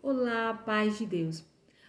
Olá, paz de Deus.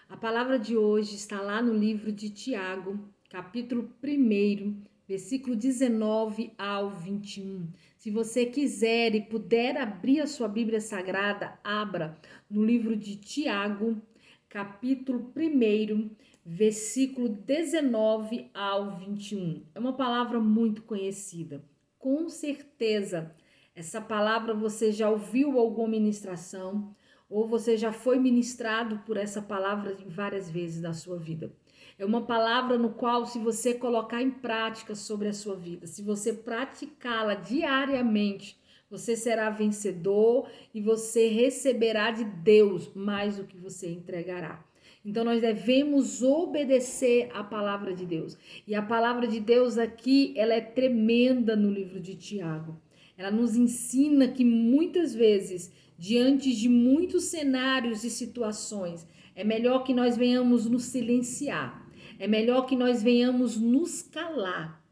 A palavra de hoje está lá no livro de Tiago, capítulo 1, versículo 19 ao 21. Se você quiser e puder abrir a sua Bíblia Sagrada, abra no livro de Tiago, capítulo 1, versículo 19 ao 21. É uma palavra muito conhecida. Com certeza, essa palavra você já ouviu alguma ministração, ou você já foi ministrado por essa palavra várias vezes na sua vida. É uma palavra no qual, se você colocar em prática sobre a sua vida, se você praticá-la diariamente, você será vencedor e você receberá de Deus mais do que você entregará. Então nós devemos obedecer à palavra de Deus. E a palavra de Deus aqui, ela é tremenda no livro de Tiago. Ela nos ensina que muitas vezes, diante de muitos cenários e situações, é melhor que nós venhamos nos silenciar. É melhor que nós venhamos nos calar.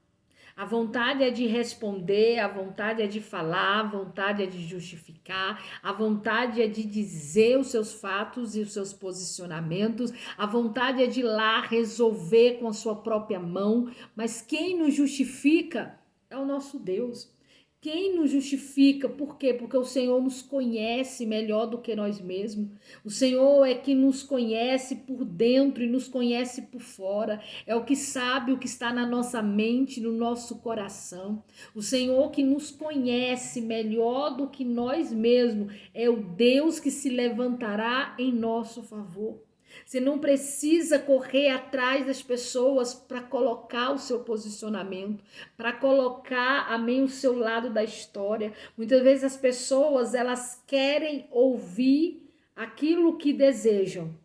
A vontade é de responder, a vontade é de falar, a vontade é de justificar, a vontade é de dizer os seus fatos e os seus posicionamentos, a vontade é de ir lá resolver com a sua própria mão, mas quem nos justifica é o nosso Deus. Quem nos justifica? Por quê? Porque o Senhor nos conhece melhor do que nós mesmos. O Senhor é que nos conhece por dentro e nos conhece por fora. É o que sabe o que está na nossa mente, no nosso coração. O Senhor que nos conhece melhor do que nós mesmos. É o Deus que se levantará em nosso favor. Você não precisa correr atrás das pessoas para colocar o seu posicionamento, para colocar, amém, o seu lado da história. Muitas vezes as pessoas, elas querem ouvir aquilo que desejam,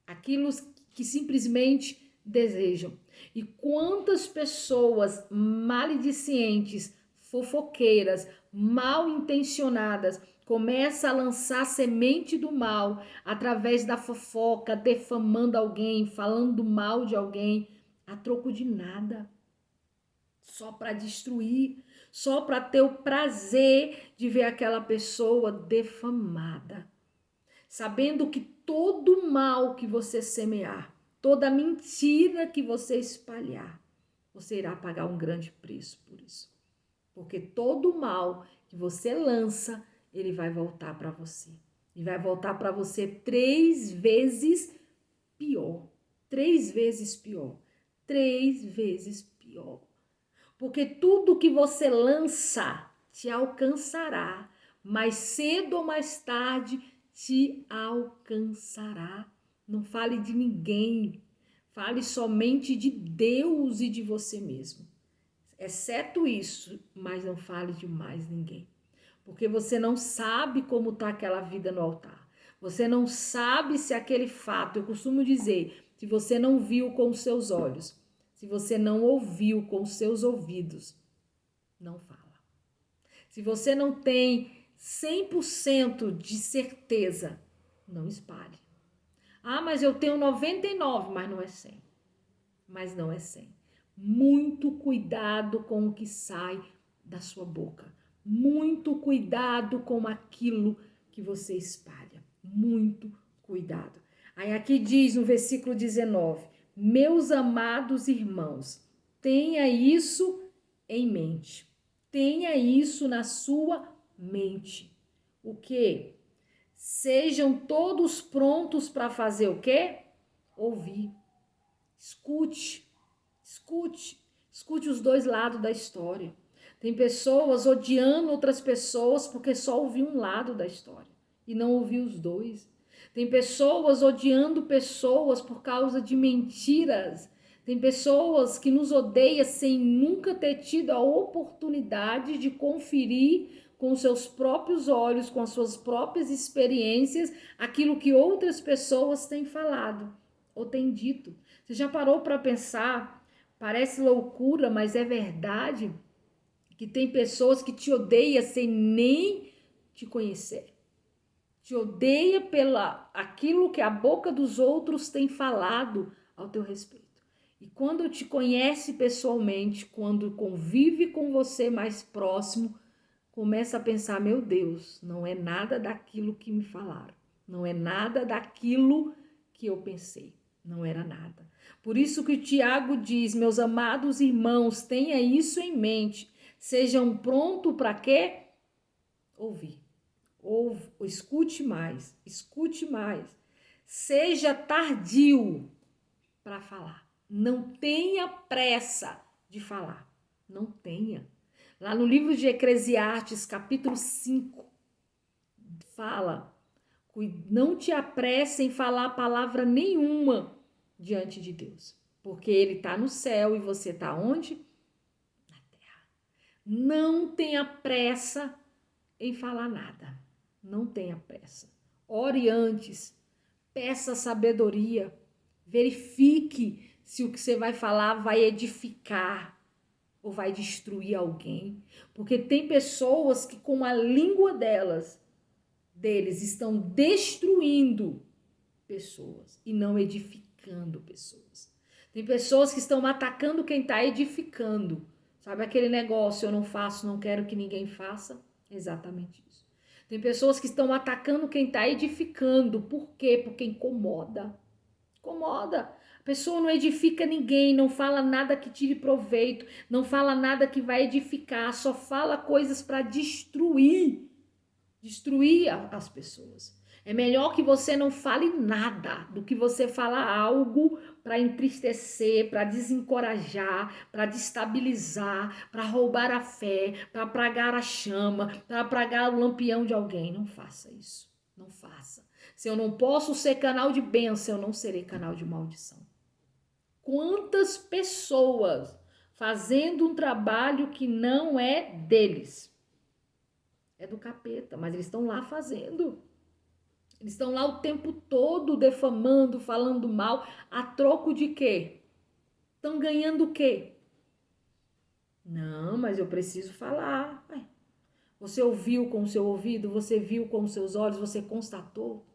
aquilo que simplesmente desejam. E quantas pessoas maledicentes, fofoqueiras, mal intencionadas, começa a lançar semente do mal através da fofoca, defamando alguém, falando mal de alguém, a troco de nada, só para destruir, só para ter o prazer de ver aquela pessoa defamada, sabendo que todo mal que você semear, toda mentira que você espalhar, você irá pagar um grande preço por isso. Porque todo mal que você lança, ele vai voltar para você. E vai voltar para você 3 vezes pior. 3 vezes pior. 3 vezes pior. Porque tudo que você lança te alcançará. Mais cedo ou mais tarde te alcançará. Não fale de ninguém. Fale somente de Deus e de você mesmo. Exceto isso, mas não fale de mais ninguém. Porque você não sabe como está aquela vida no altar. Você não sabe se aquele fato, eu costumo dizer, se você não viu com os seus olhos, se você não ouviu com os seus ouvidos, não fala. Se você não tem 100% de certeza, não espalhe. Ah, mas eu tenho 99, mas não é 100. Mas não é 100. Muito cuidado com o que sai da sua boca. Muito cuidado com aquilo que você espalha. Muito cuidado. Aí aqui diz no versículo 19: meus amados irmãos, tenha isso em mente. Tenha isso na sua mente. O quê? Sejam todos prontos para fazer o quê? Ouvir. Escute. Escute os dois lados da história. Tem pessoas odiando outras pessoas porque só ouviu um lado da história e não ouviu os dois. Tem pessoas odiando pessoas por causa de mentiras. Tem pessoas que nos odeiam sem nunca ter tido a oportunidade de conferir com seus próprios olhos, com as suas próprias experiências, aquilo que outras pessoas têm falado ou têm dito. Você já parou para pensar? Parece loucura, mas é verdade que tem pessoas que te odeiam sem nem te conhecer. Te odeia pela aquilo que a boca dos outros tem falado ao teu respeito. E quando te conhece pessoalmente, quando convive com você mais próximo, começa a pensar, meu Deus, não é nada daquilo que me falaram. Não é nada daquilo que eu pensei. Não era nada. Por isso que o Tiago diz, meus amados irmãos, tenha isso em mente. Sejam prontos para quê? Ouvir. Escute mais, escute mais. Seja tardio para falar. Não tenha pressa de falar. Não tenha. Lá no livro de Eclesiastes, capítulo 5, fala, não te apresse em falar palavra nenhuma diante de Deus, porque Ele está no céu e você está onde? Na terra. Não tenha pressa em falar nada. Não tenha pressa. Ore antes, peça sabedoria, verifique se o que você vai falar vai edificar ou vai destruir alguém, porque tem pessoas que com a língua deles estão destruindo pessoas e não edificando pessoas. Tem pessoas que estão atacando quem está edificando. Sabe aquele negócio, eu não faço, não quero que ninguém faça? Exatamente isso. Tem pessoas que estão atacando quem está edificando. Por quê? Porque incomoda. Incomoda. A pessoa não edifica ninguém, não fala nada que tire proveito, não fala nada que vai edificar, só fala coisas para destruir as pessoas. É melhor que você não fale nada do que você falar algo para entristecer, para desencorajar, para destabilizar, para roubar a fé, para apagar a chama, para apagar o lampião de alguém. Não faça isso. Não faça. Se eu não posso ser canal de bênção, eu não serei canal de maldição. Quantas pessoas fazendo um trabalho que não é deles? É do capeta, mas eles estão lá fazendo. Eles estão lá o tempo todo defamando, falando mal, a troco de quê? Estão ganhando o quê? Não, mas eu preciso falar. Você ouviu com o seu ouvido, você viu com os seus olhos, você constatou?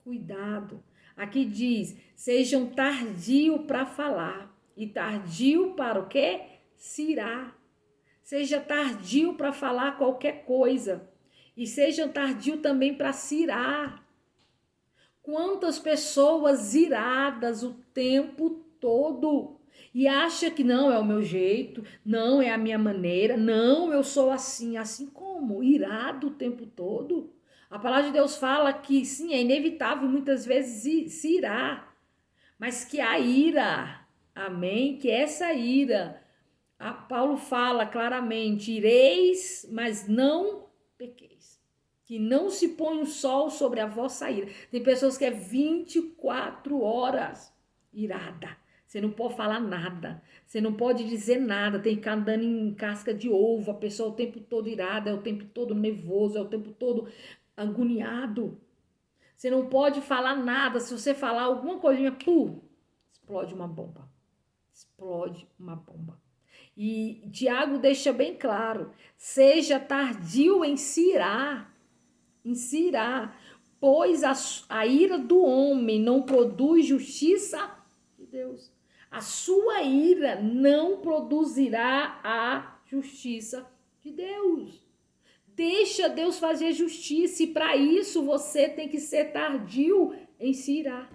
Cuidado. Aqui diz, sejam tardio para falar. E tardio para o quê? Se irar. Seja tardio para falar qualquer coisa. E seja tardio também para se irar. Quantas pessoas iradas o tempo todo. E acha que não é o meu jeito, não é a minha maneira, não, eu sou assim. Assim como? Irado o tempo todo. A palavra de Deus fala que sim, é inevitável muitas vezes se irar. Mas que a ira, amém? Que essa ira... Paulo fala claramente, ireis, mas não pequeis. Que não se põe o sol sobre a vossa ira. Tem pessoas que é 24 horas irada. Você não pode falar nada. Você não pode dizer nada. Tem que ficar andando em casca de ovo. A pessoa é o tempo todo irada, é o tempo todo nervoso, é o tempo todo agoniado. Você não pode falar nada. Se você falar alguma coisinha, explode uma bomba. Explode uma bomba. E Tiago deixa bem claro, seja tardio em se irar, pois a ira do homem não produz justiça de Deus. A sua ira não produzirá a justiça de Deus. Deixa Deus fazer justiça e para isso você tem que ser tardio em se irar.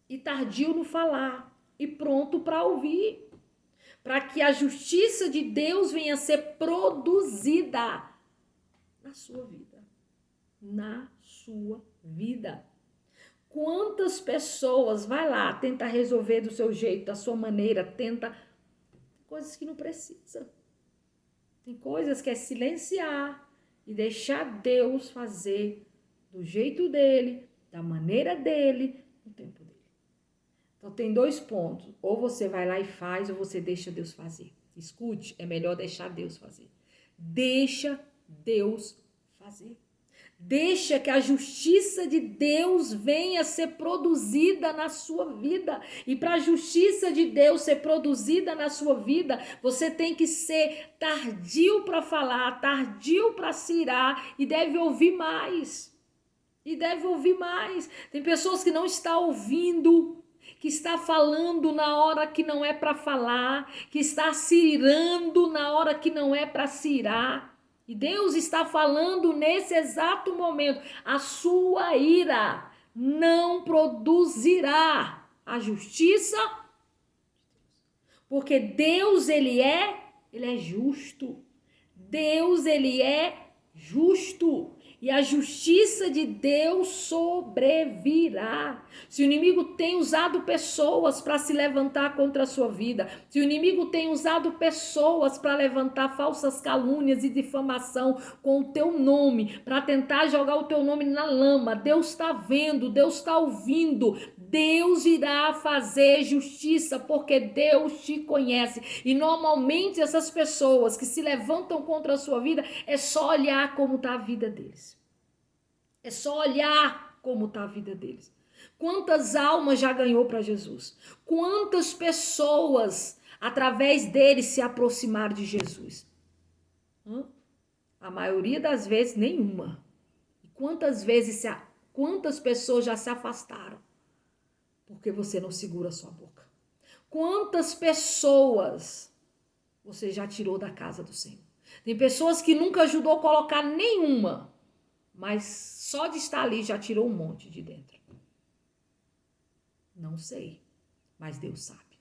E tardio no falar e pronto para ouvir. Para que a justiça de Deus venha a ser produzida na sua vida. Na sua vida. Quantas pessoas, vai lá, tenta resolver do seu jeito, da sua maneira, tenta coisas que não precisa. Tem coisas que é silenciar e deixar Deus fazer do jeito dele, da maneira dele, no tempo dele. Então, tem 2 pontos. Ou você vai lá e faz, ou você deixa Deus fazer. Escute, é melhor deixar Deus fazer. Deixa Deus fazer. Deixa que a justiça de Deus venha ser produzida na sua vida. E para a justiça de Deus ser produzida na sua vida, você tem que ser tardio para falar, tardio para se irar e deve ouvir mais. Tem pessoas que não estão ouvindo, que está falando na hora que não é para falar, que está se irando na hora que não é para se irar. E Deus está falando nesse exato momento: a sua ira não produzirá a justiça, porque Deus, ele é justo. Deus, ele é justo. E a justiça de Deus sobrevirá. Se o inimigo tem usado pessoas para se levantar contra a sua vida, se o inimigo tem usado pessoas para levantar falsas calúnias e difamação com o teu nome, para tentar jogar o teu nome na lama, Deus está vendo, Deus está ouvindo. Deus irá fazer justiça, porque Deus te conhece. E normalmente essas pessoas que se levantam contra a sua vida, é só olhar como está a vida deles. É só olhar como está a vida deles. Quantas almas já ganhou para Jesus? Quantas pessoas, através deles, se aproximaram de Jesus? A maioria das vezes, nenhuma. E quantas pessoas já se afastaram? Porque você não segura a sua boca. Quantas pessoas você já tirou da casa do Senhor? Tem pessoas que nunca ajudou a colocar nenhuma, mas só de estar ali já tirou um monte de dentro. Não sei, mas Deus sabe.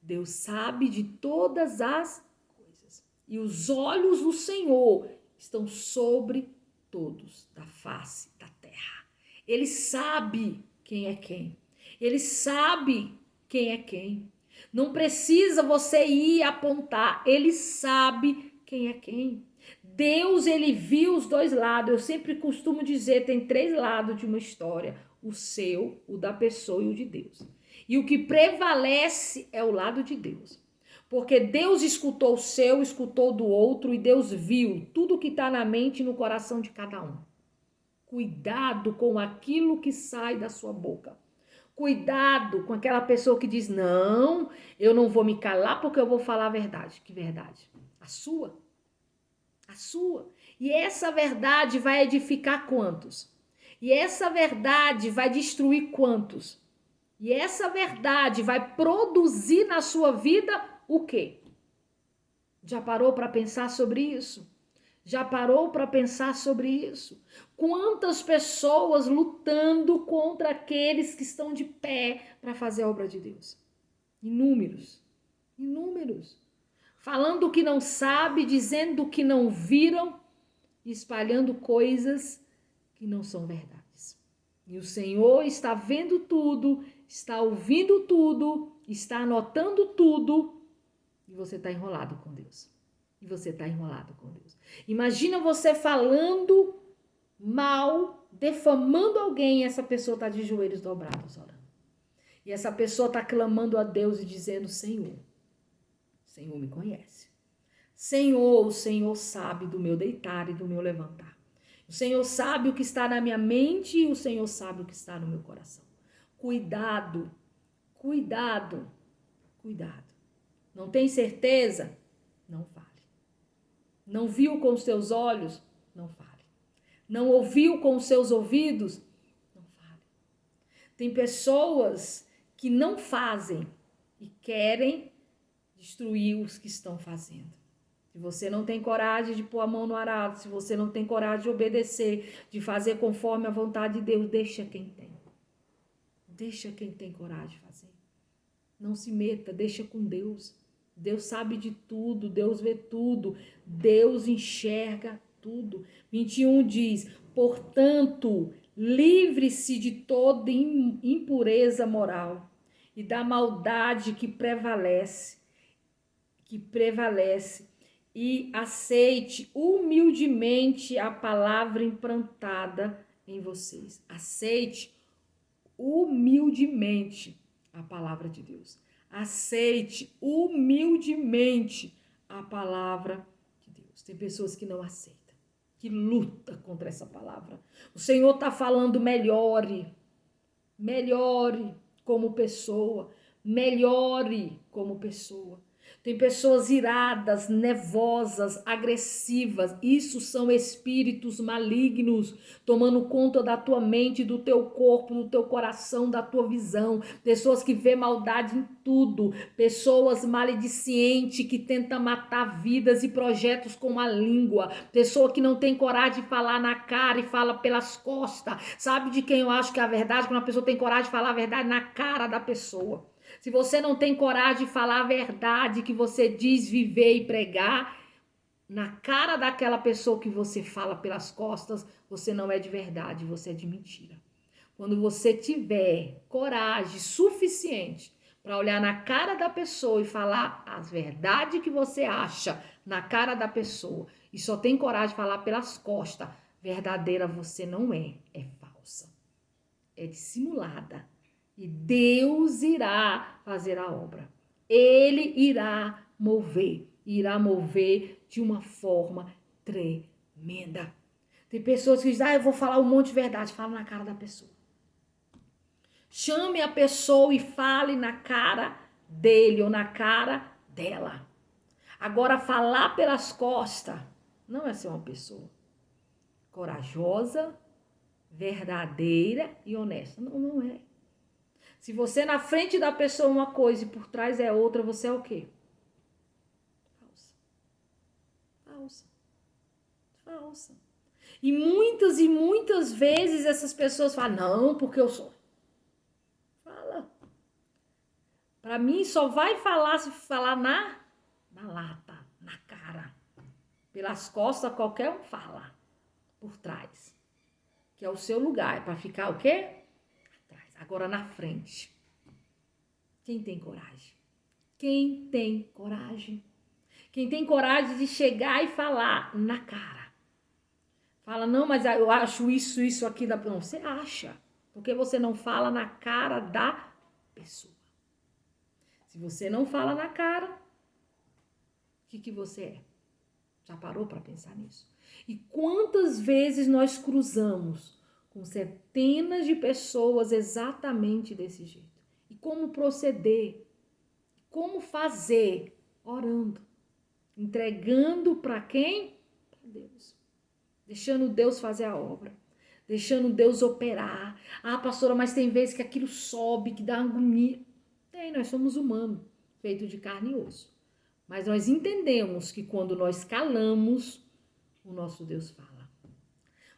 Deus sabe de todas as coisas. E os olhos do Senhor estão sobre todos da face da terra. Ele sabe quem é quem. Ele sabe quem é quem. Não precisa você ir apontar. Ele sabe quem é quem. Deus, ele viu os dois lados. Eu sempre costumo dizer, tem 3 lados de uma história. O seu, o da pessoa e o de Deus. E o que prevalece é o lado de Deus. Porque Deus escutou o seu, escutou do outro e Deus viu tudo que está na mente e no coração de cada um. Cuidado com aquilo que sai da sua boca. Cuidado com aquela pessoa que diz, não, eu não vou me calar porque eu vou falar a verdade. Que verdade? A sua. A sua. E essa verdade vai edificar quantos? E essa verdade vai destruir quantos? E essa verdade vai produzir na sua vida o quê? Já parou para pensar sobre isso? Já parou para pensar sobre isso? Quantas pessoas lutando contra aqueles que estão de pé para fazer a obra de Deus? Inúmeros. Inúmeros. Falando o que não sabe, dizendo o que não viram, espalhando coisas que não são verdades. E o Senhor está vendo tudo, está ouvindo tudo, está anotando tudo, e você está enrolado com Deus. E você está enrolado com Deus. Imagina você falando mal, defamando alguém, e essa pessoa está de joelhos dobrados orando. E essa pessoa está clamando a Deus e dizendo, Senhor, o Senhor me conhece. Senhor, o Senhor sabe do meu deitar e do meu levantar. O Senhor sabe o que está na minha mente e o Senhor sabe o que está no meu coração. Cuidado, cuidado, cuidado. Não tem certeza? Não fale. Não viu com os seus olhos? Não fale. Não ouviu com os seus ouvidos? Não fale. Tem pessoas que não fazem e querem destruir os que estão fazendo. Se você não tem coragem de pôr a mão no arado, se você não tem coragem de obedecer, de fazer conforme a vontade de Deus, deixa quem tem. Deixa quem tem coragem de fazer. Não se meta, deixa com Deus. Deus sabe de tudo, Deus vê tudo, Deus enxerga tudo. 21 diz, portanto, livre-se de toda impureza moral e da maldade que prevalece, e aceite humildemente a palavra implantada em vocês. Aceite humildemente a palavra de Deus. Aceite humildemente a palavra de Deus. Tem pessoas que não aceitam, que lutam contra essa palavra. O Senhor está falando, melhore como pessoa, melhore como pessoa. Tem pessoas iradas, nervosas, agressivas. Isso são espíritos malignos tomando conta da tua mente, do teu corpo, do teu coração, da tua visão. Pessoas que vê maldade em tudo. Pessoas maledicientes que tentam matar vidas e projetos com a língua. Pessoa que não tem coragem de falar na cara e fala pelas costas. Sabe de quem eu acho que é a verdade? Quando a pessoa tem coragem de falar a verdade na cara da pessoa. Se você não tem coragem de falar a verdade que você diz viver e pregar, na cara daquela pessoa que você fala pelas costas, você não é de verdade, você é de mentira. Quando você tiver coragem suficiente para olhar na cara da pessoa e falar a verdade que você acha na cara da pessoa, e só tem coragem de falar pelas costas, verdadeira você não é, é falsa, é dissimulada. E Deus irá fazer a obra. Ele irá mover de uma forma tremenda. Tem pessoas que dizem, eu vou falar um monte de verdade. Fala na cara da pessoa. Chame a pessoa e fale na cara dele ou na cara dela. Agora, falar pelas costas não é ser uma pessoa corajosa, verdadeira e honesta. Não, não é. Se você na frente da pessoa é uma coisa e por trás é outra, você é o quê? Falsa. Falsa. Falsa. E muitas vezes essas pessoas falam, não, porque eu sou. Fala. Para mim só vai falar se falar na lata, na cara. Pelas costas qualquer um fala. Por trás. Que é o seu lugar. É para ficar o quê? Agora na frente. Quem tem coragem? Quem tem coragem? Quem tem coragem de chegar e falar na cara. Fala, não, mas eu acho isso aqui. Não, você acha. Porque você não fala na cara da pessoa. Se você não fala na cara, o que você é? Já parou para pensar nisso? E quantas vezes nós cruzamos com centenas de pessoas exatamente desse jeito. E como proceder? Como fazer? Orando. Entregando para quem? Para Deus. Deixando Deus fazer a obra. Deixando Deus operar. Ah, pastora, mas tem vezes que aquilo sobe, que dá agonia. Tem, nós somos humanos, feito de carne e osso. Mas nós entendemos que quando nós calamos, o nosso Deus fala.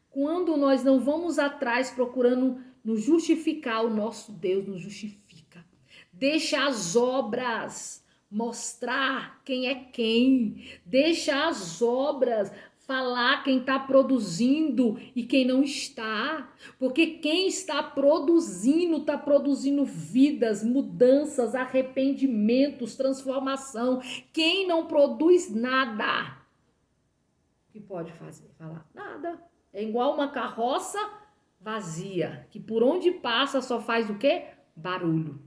Quando nós não vamos atrás procurando nos justificar, o nosso Deus nos justifica. Deixa as obras mostrar quem é quem. Deixa as obras falar quem está produzindo e quem não está. Porque quem está produzindo vidas, mudanças, arrependimentos, transformação. Quem não produz nada, o que pode fazer? Falar nada. É igual uma carroça vazia, que por onde passa só faz o quê? Barulho.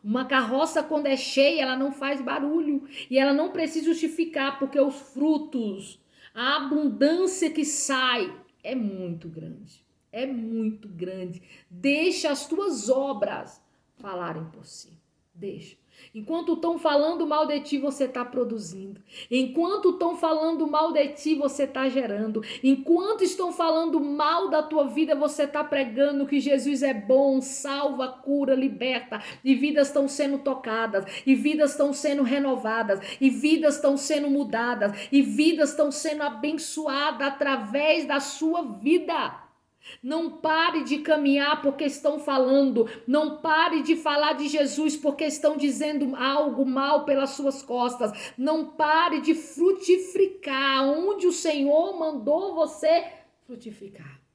Uma carroça, quando é cheia, ela não faz barulho. E ela não precisa justificar, porque os frutos, a abundância que sai é muito grande. É muito grande. Deixa as tuas obras falarem por si. Deixa. Enquanto estão falando mal de ti, você está produzindo. Enquanto estão falando mal de ti, você está gerando. Enquanto estão falando mal da tua vida, você está pregando que Jesus é bom, salva, cura, liberta. E vidas estão sendo tocadas. E vidas estão sendo renovadas. E vidas estão sendo mudadas. E vidas estão sendo abençoadas através da sua vida. Não pare de caminhar porque estão falando. Não pare de falar de Jesus porque estão dizendo algo mal pelas suas costas. Não pare de frutificar onde o Senhor mandou você frutificar.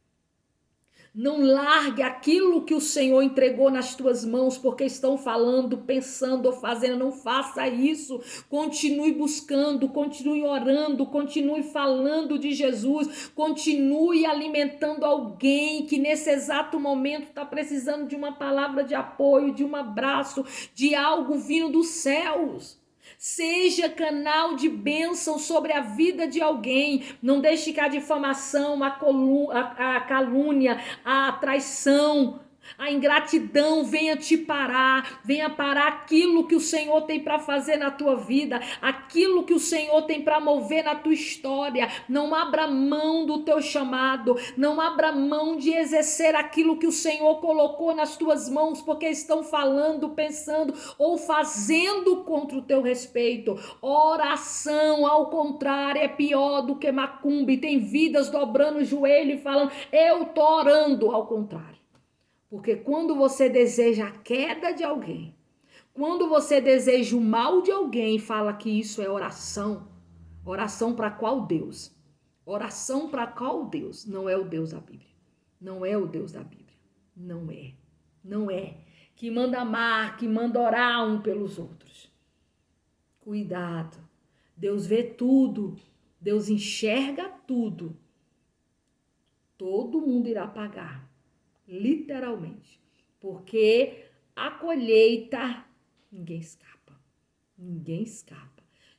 Não largue aquilo que o Senhor entregou nas tuas mãos porque estão falando, pensando ou fazendo. Não faça isso. Continue buscando, continue orando, continue falando de Jesus. Continue alimentando alguém que nesse exato momento está precisando de uma palavra de apoio, de um abraço, de algo vindo dos céus. Seja canal de bênção sobre a vida de alguém. Não deixe que a difamação, a calúnia, a traição a ingratidão venha te parar, venha parar aquilo que o Senhor tem para fazer na tua vida, aquilo que o Senhor tem para mover na tua história. Não abra mão do teu chamado, não abra mão de exercer aquilo que o Senhor colocou nas tuas mãos, porque estão falando, pensando ou fazendo contra o teu respeito. Oração, ao contrário, é pior do que macumba. E tem vidas dobrando o joelho e falando, eu tô orando, ao contrário. Porque quando você deseja a queda de alguém, quando você deseja o mal de alguém e fala que isso é oração, oração para qual Deus? Oração para qual Deus? Não é o Deus da Bíblia. Não é o Deus da Bíblia. Não é. Não é. Que manda amar, que manda orar um pelos outros. Cuidado. Deus vê tudo. Deus enxerga tudo. Todo mundo irá pagar. Literalmente, porque a colheita, ninguém escapa,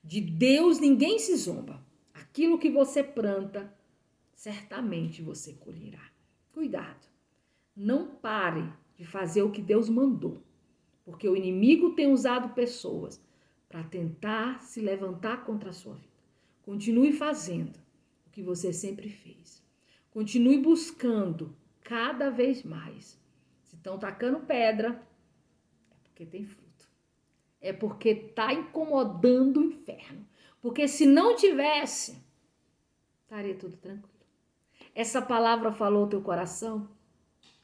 de Deus ninguém se zomba, aquilo que você planta, certamente você colherá. Cuidado, não pare de fazer o que Deus mandou, porque o inimigo tem usado pessoas para tentar se levantar contra a sua vida. Continue fazendo o que você sempre fez, continue buscando cada vez mais. Se estão tacando pedra, é porque tem fruto. É porque está incomodando o inferno. Porque se não tivesse, estaria tudo tranquilo. Essa palavra falou o teu coração?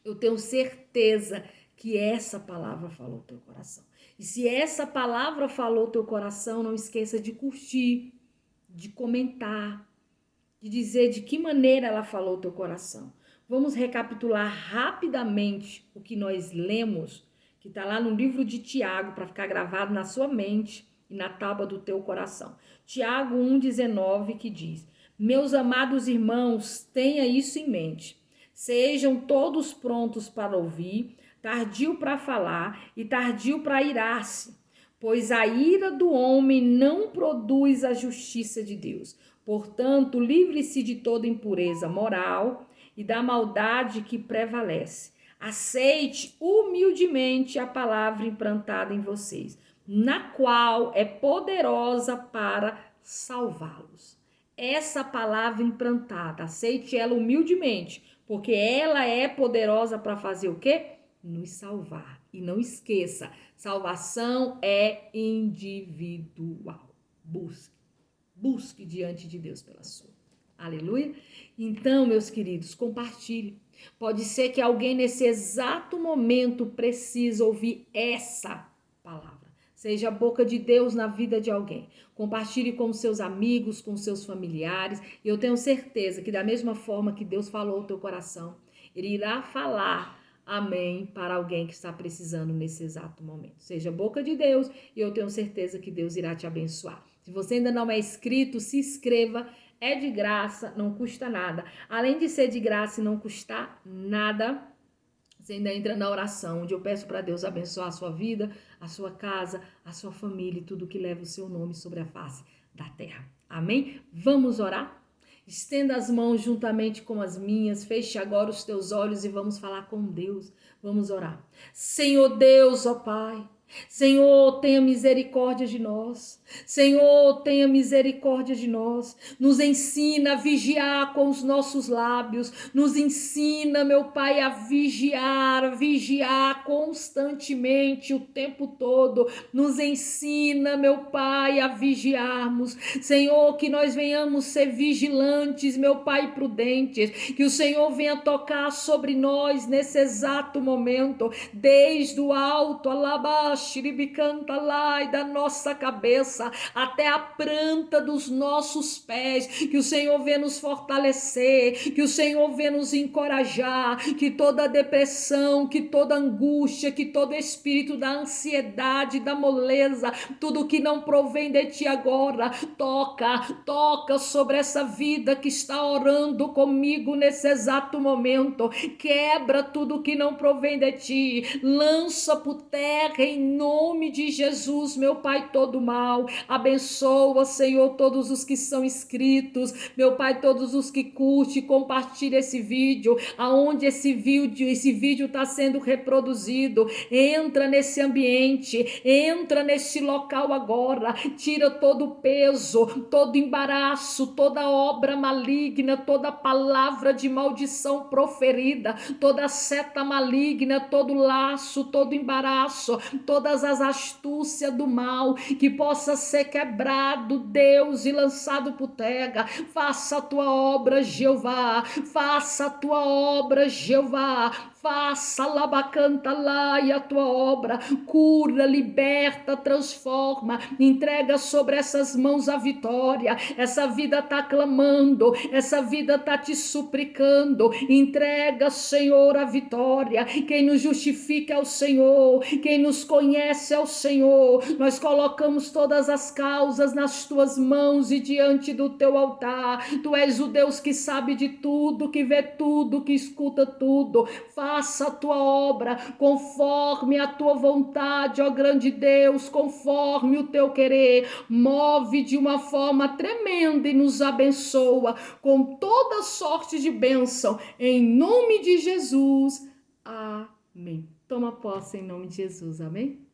Eu tenho certeza que essa palavra falou o teu coração. E se essa palavra falou o teu coração, não esqueça de curtir, de comentar, de dizer de que maneira ela falou o teu coração. Vamos recapitular rapidamente o que nós lemos, que está lá no livro de Tiago, para ficar gravado na sua mente e na tábua do teu coração. Tiago 1,19, que diz: meus amados irmãos, tenha isso em mente. Sejam todos prontos para ouvir, tardio para falar e tardio para irar-se, pois a ira do homem não produz a justiça de Deus. Portanto, livre-se de toda impureza moral e da maldade que prevalece. Aceite humildemente a palavra implantada em vocês, na qual é poderosa para salvá-los. Essa palavra implantada, aceite ela humildemente, porque ela é poderosa para fazer o quê? Nos salvar. E não esqueça, salvação é individual. Busque diante de Deus pela sua. Aleluia? Então, meus queridos, compartilhe. Pode ser que alguém nesse exato momento precise ouvir essa palavra. Seja a boca de Deus na vida de alguém. Compartilhe com seus amigos, com seus familiares. E eu tenho certeza que da mesma forma que Deus falou ao teu coração, Ele irá falar, amém, para alguém que está precisando nesse exato momento. Seja a boca de Deus e eu tenho certeza que Deus irá te abençoar. Se você ainda não é inscrito, se inscreva. É de graça, não custa nada. Além de ser de graça e não custar nada, você ainda entra na oração, onde eu peço para Deus abençoar a sua vida, a sua casa, a sua família e tudo que leva o seu nome sobre a face da terra. Amém? Vamos orar? Estenda as mãos juntamente com as minhas, feche agora os teus olhos e vamos falar com Deus. Vamos orar. Senhor Deus, ó Pai, Senhor, tenha misericórdia de nós. Senhor, tenha misericórdia de nós. Nos ensina a vigiar com os nossos lábios. Nos ensina, meu Pai, a vigiar constantemente o tempo todo. Nos ensina, meu Pai, a vigiarmos. Senhor, que nós venhamos ser vigilantes, meu Pai, prudentes. Que o Senhor venha tocar sobre nós nesse exato momento, desde o alto, alabaxo, xiribicanta lá e da nossa cabeça até a planta dos nossos pés, que o Senhor venha nos fortalecer, que o Senhor venha nos encorajar, que toda depressão, que toda angústia, que todo espírito da ansiedade, da moleza, tudo que não provém de ti agora, toca sobre essa vida que está orando comigo nesse exato momento, quebra tudo que não provém de ti, lança por terra em nome de Jesus, meu Pai, todo mal. Abençoa, Senhor, todos os que são inscritos, meu Pai, todos os que curte, compartilha esse vídeo, aonde esse vídeo está sendo reproduzido. Entra nesse ambiente, entra nesse local agora, tira todo o peso, todo embaraço, toda obra maligna, toda palavra de maldição proferida, toda seta maligna, todo laço, todo embaraço, todas as astúcias do mal, que possa ser quebrado, Deus, e lançado por terra. Faça a tua obra, Jeová, faça a tua obra, Jeová, faça labacanta lá e a tua obra, cura, liberta, transforma, entrega sobre essas mãos a vitória. Essa vida tá clamando, essa vida tá te suplicando, entrega, Senhor, a vitória. Quem nos justifica é o Senhor, quem nos conhece é o Senhor. Nós colocamos todas as causas nas tuas mãos e diante do teu altar. Tu és o Deus que sabe de tudo, que vê tudo, que escuta tudo. Faça a tua obra conforme a tua vontade, ó grande Deus, conforme o teu querer. Move de uma forma tremenda e nos abençoa com toda sorte de bênção, em nome de Jesus. Amém. Toma posse em nome de Jesus, amém?